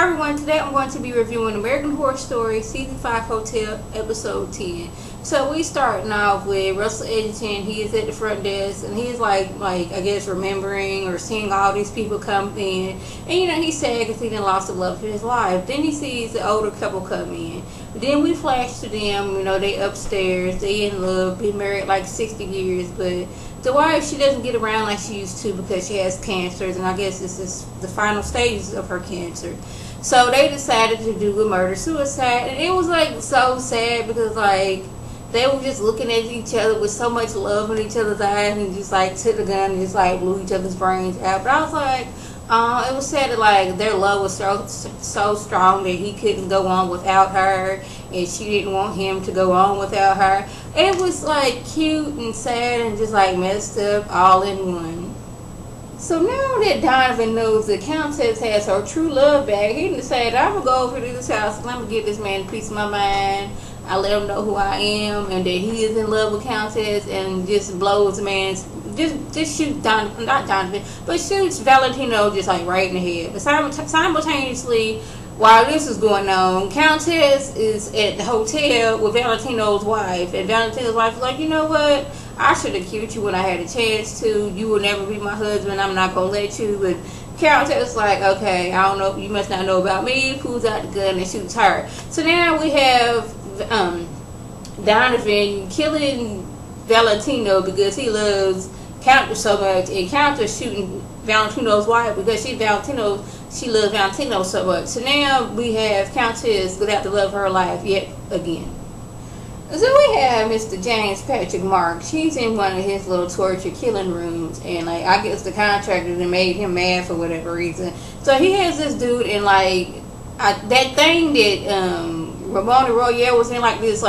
Hi everyone, today I'm going to be reviewing American Horror Story Season 5 Hotel Episode 10. So we starting off with Russell Edgerton. He is at the front desk and he's like I guess remembering or seeing all these people come in. And he's sad because he done lost the love of his life. Then he sees the older couple come in. Then we flash to them, they upstairs, they in love, been married like 60 years, but the wife, she doesn't get around like she used to because she has cancers, and I guess this is the final stages of her cancer. So they decided to do a murder-suicide, and it was so sad because they were just looking at each other with so much love in each other's eyes and just took the gun and just blew each other's brains out. But I was it was sad that their love was so strong that he couldn't go on without her, and she didn't want him to go on without her. It was cute and sad and just messed up all in one. So now that Donovan knows the Countess has her true love back, he decided, I'm gonna go over to this house and I'm gonna give this man a piece of my mind. I let him know who I am and that he is in love with Countess, and just blows the man's just shoot not Donovan, but shoots Valentino just right in the head. But simultaneously, while this is going on, Countess is at the hotel with Valentino's wife, and Valentino's wife is you know what? I should have killed you when I had a chance to. You will never be my husband. I'm not gonna let you. But Countess is okay, I don't know. You must not know about me. Pulls out the gun and shoots her. So now we have Donovan killing Valentino because he loves Countess so much, and Countess shooting Valentino's wife because she loves Valentino so much. So now we have Countess without the love of her life yet again. So we have Mr. James Patrick Marks. He's in one of his little torture killing rooms, and I guess the contractor that made him mad for whatever reason. So he has this dude in that thing that Ramona Royale was in, this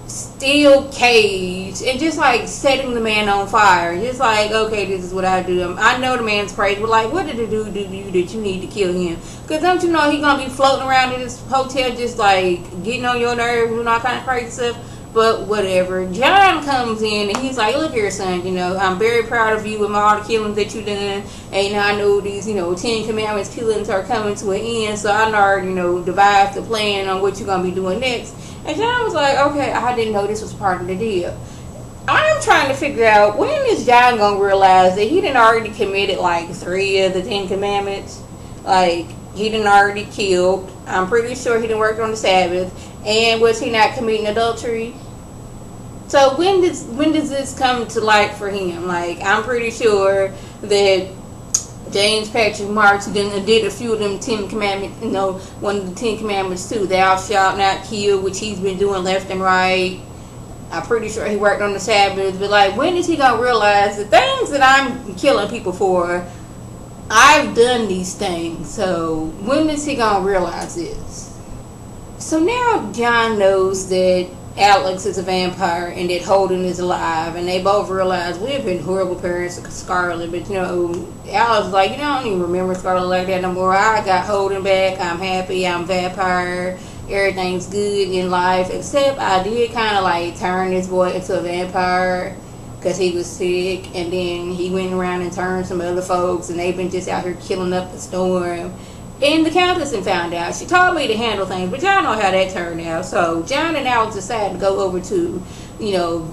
steel cage, and just setting the man on fire. Just okay, this is what I do. I know the man's crazy, but what did the dude do to you that you need to kill him? Because don't you know he's gonna be floating around in this hotel just getting on your nerves and all kind of crazy stuff? But whatever. John comes in and he's look here, son, I'm very proud of you with all the killings that you done, and I know these 10 Commandments killings are coming to an end, so I already devised the plan on what you're gonna be doing next. And John was okay, I didn't know this was part of the deal. I'm trying to figure out, when is John gonna realize that he done already committed 3 of the 10 Commandments? He done already killed. I'm pretty sure he done worked on the Sabbath. And was he not committing adultery? So when does this come to light for him? I'm pretty sure that James Patrick Marks did a few of them 10 Commandments, one of the 10 Commandments too. Thou shalt not kill, which he's been doing left and right. I'm pretty sure he worked on the Sabbath. But when is he gonna realize the things that I'm killing people for, I've done these things? So when is he gonna realize this? So now John knows that Alex is a vampire and that Holden is alive, and they both realize we've been horrible parents to Scarlett, but Alex is I don't even remember Scarlett like that no more. I got Holden back, I'm happy, I'm a vampire, everything's good in life, except I did kind of turn this boy into a vampire because he was sick, and then he went around and turned some other folks, and they've been just out here killing up the storm. And the Countess found out. She told me to handle things, but y'all know how that turned out. So John and Alex decided to go over to,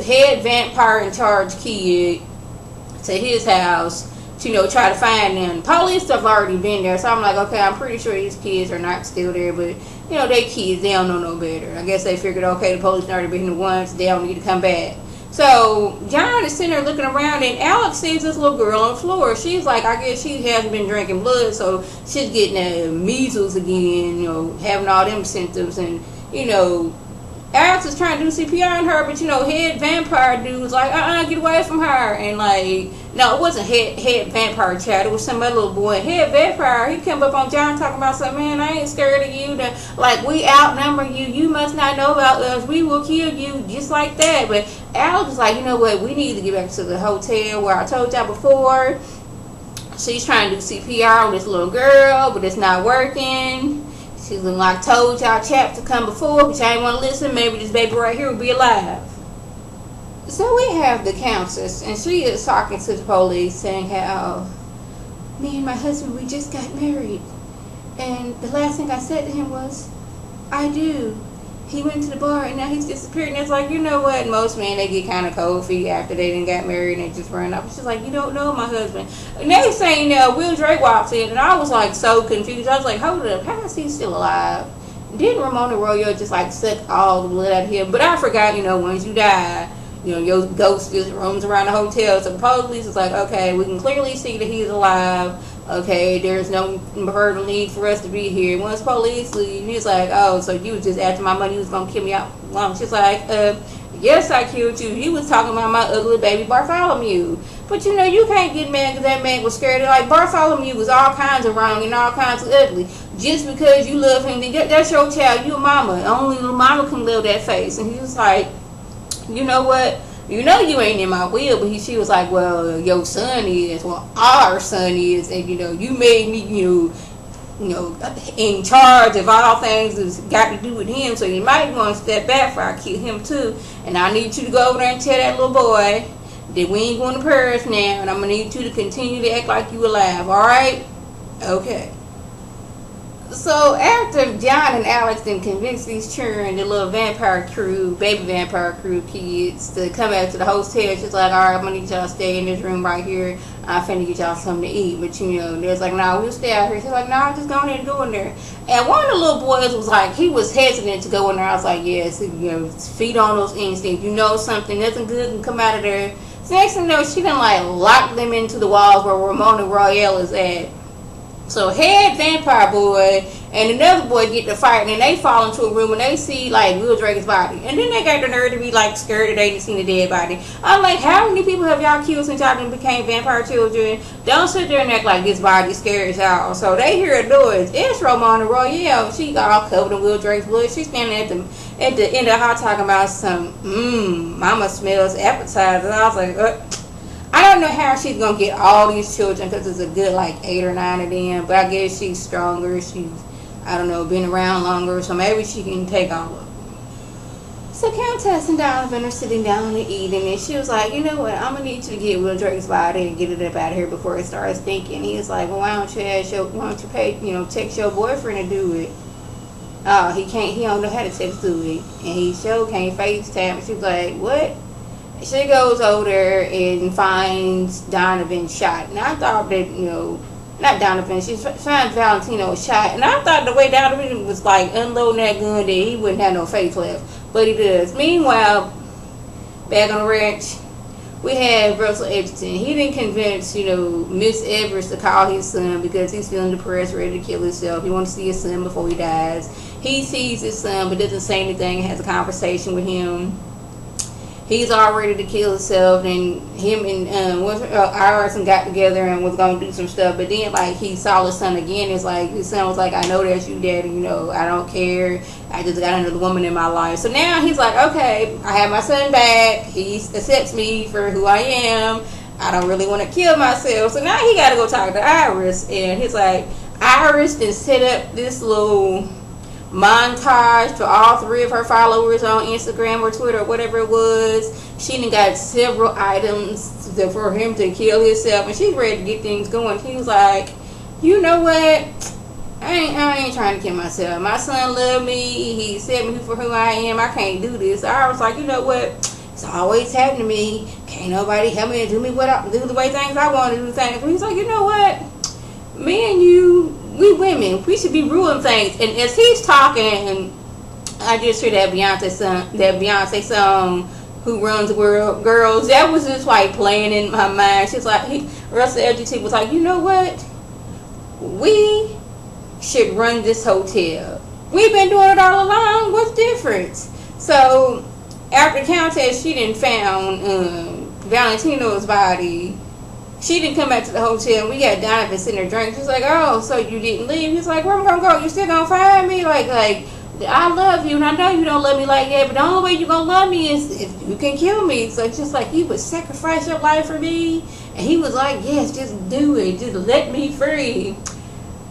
head vampire in charge kid to his house to, try to find them. Police have already been there, so I'm okay, I'm pretty sure these kids are not still there, but, they kids, they don't know no better. I guess they figured, okay, the police already been here once, they don't need to come back. So John is sitting there looking around, and Alex sees this little girl on the floor. She's I guess she hasn't been drinking blood, so she's getting measles again, having all them symptoms. And Alex is trying to do CPR on her, but head vampire dude was get away from her. And no, it wasn't head vampire child, it was some other little boy. Head vampire, he come up on John talking about something, man, I ain't scared of you, we outnumber you, you must not know about us, we will kill you, just like that. But Alex was you know what, we need to get back to the hotel where I told y'all before. She's trying to do CPR on this little girl, but it's not working. She's told y'all chaps to come before, but y'all ain't want to listen. Maybe this baby right here will be alive. So we have the Countess, and she is talking to the police, saying how me and my husband, we just got married. And the last thing I said to him was, I do. He went to the bar and now he's disappeared. And it's like, you know what? Most men, they get kind of cold feet after they didn't got married and they just run off. It's just like, you don't know my husband. And they saying Will Drake walks in and I was like so confused. I was like, hold up, how is he still alive? Didn't Ramona Royale just like suck all the blood out of him? But I forgot, once you die, your ghost just roams around the hotel. So the police is like, okay, we can clearly see that he's alive. Okay, there's no further need for us to be here. Once police leave, he's like, oh, so you was just after my money, you was going to kill me out long. She's like, yes, I killed you. You was talking about my ugly baby Bartholomew. But you can't get mad because that man was scared. Like, Bartholomew was all kinds of wrong and all kinds of ugly. Just because you love him, that's your child, your mama. Only your mama can love that face. And he was like, you know what? You ain't in my will, but she was like, well, your son is, well, our son is, and you made me, in charge of all things that's got to do with him, so you might want to step back before I kill him too. And I need you to go over there and tell that little boy that we ain't going to Paris now, and I'm gonna need you to continue to act like you alive. All right? Okay. So after John and Alex then convinced these children, the little vampire crew, baby vampire crew kids, to come out to the hotel, she's like, all right, I'm gonna need y'all to stay in this room right here. I'm finna get y'all something to eat. But there's like, nah, we'll stay out here. She's like, nah, just go ahead and go in there. And one of the little boys was like, he was hesitant to go in there. I was like, yes, feed on those instincts. Something nothing good can come out of there. So next thing you know, she done like lock them into the walls where Ramona Royale is at. So head vampire boy and another boy get to fight, and they fall into a room and they see like Will Drake's body, and then they got the nerve to be like scared that they didn't see the dead body. I'm like, how many people have y'all killed since y'all became vampire children? Don't sit there and act like this body scares y'all. So they hear a noise. It's Ramona Royale. She got all covered in Will Drake's blood. She's standing at the end of the hall talking about some mama smells appetizing. I was like, I don't know how she's going to get all these children because it's a good like 8 or 9 of them. But I guess she's stronger. She's, I don't know, been around longer. So maybe she can take all of them. So Countess and Donovan are sitting down and eating. And she was like, you know what? I'm going to need you to get Will Drake's body and get it up out of here before it starts stinking. He was like, well, why don't you text your boyfriend to do it? Oh, he don't know how to text do it. And he sure can't FaceTime. And she was like, what? She goes over there and finds Donovan shot. And I thought that, not Donovan, she finds Valentino shot. And I thought the way Donovan was like unloading that gun that he wouldn't have no face left. But he does. Meanwhile, back on the ranch, we have Russell Edgerton. He didn't convince, Miss Everest to call his son because he's feeling depressed, ready to kill himself. He wants to see his son before he dies. He sees his son but doesn't say anything, has a conversation with him. He's all ready to kill himself, and him and Iris got together and was going to do some stuff. But then, like, he saw his son again. It's like, his son was like, I know that's you, Daddy. I don't care. I just got another woman in my life. So now he's like, okay, I have my son back. He accepts me for who I am. I don't really want to kill myself. So now he got to go talk to Iris. And he's like, Iris then set up this little montage for all 3 of her followers on Instagram or Twitter or whatever it was. She done got several items for him to kill himself, and she's ready to get things going. He was like, you know what? I ain't trying to kill myself. My son loved me. He accepted me for who I am. I can't do this. I was like, you know what? It's always happened to me. Can't nobody help me to do the way things I want to do things. But he's like, you know what? Me and you, we women, we should be ruling things. And as he's talking, I just hear that Beyonce song, Who Runs the World, Girls. That was just like playing in my mind. She's like, Russell LGT was like, you know what? We should run this hotel. We've been doing it all along. What's the difference? So after Countess, she didn't found Valentino's body. She didn't come back to the hotel, and we got Donovan sitting there drinking. She's like, oh, so you didn't leave? He's like, where am I going to go? You still going to find me? Like, I love you, and I know you don't love me like that, but the only way you're going to love me is if you can kill me. So it's just like, you would sacrifice your life for me? And he was like, yes, just do it. Just let me free.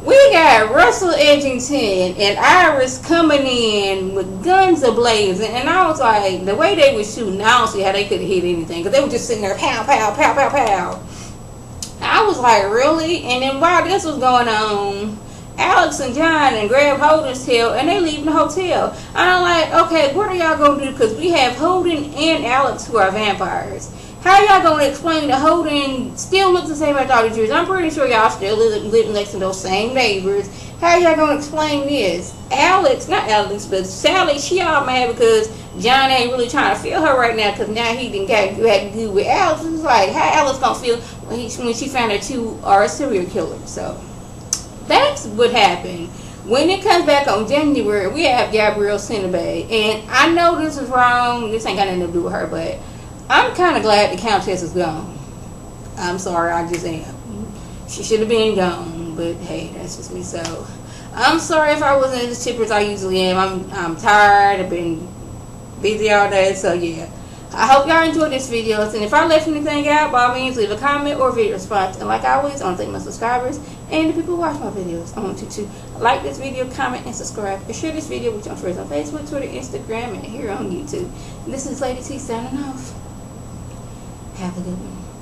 We got Russell Edgerton and Iris coming in with guns ablazing, and I was like, the way they were shooting, I don't see how they could have hit anything, because they were just sitting there, pow, pow, pow, pow, pow. I was like, really? And then while this was going on, Alex Alex and John and grab Holden's tail, and they leave the hotel. And I'm like, okay, what are y'all gonna do? Because we have Holden and Alex who are vampires. How y'all gonna explain that Holden still looks the same as all the Jews? I'm pretty sure y'all still live next to those same neighbors. How y'all gonna explain this? Alex, not Alex, but Sally, she all mad because John ain't really trying to feel her right now because now he didn't had to do with Alex. It's like, how Alex gonna feel when she found her two are serial killers? So that's what happened. When it comes back on January, we have Gabrielle Cinnabay. And I know this is wrong. This ain't got nothing to do with her, but I'm kind of glad the Countess is gone. I'm sorry, I just am. She should have been gone, but hey, that's just me. So I'm sorry if I wasn't as chipper as I usually am. I'm tired. I've been busy all day, so yeah. I hope y'all enjoyed this video, and if I left anything out, by all means leave a comment or video response. And like always, I want to thank my subscribers and the people who watch my videos. I want you to like this video, comment, and subscribe, and share this video with your friends on Facebook, Twitter, Instagram, and here on YouTube. And this is Lady T signing off. Have a good one.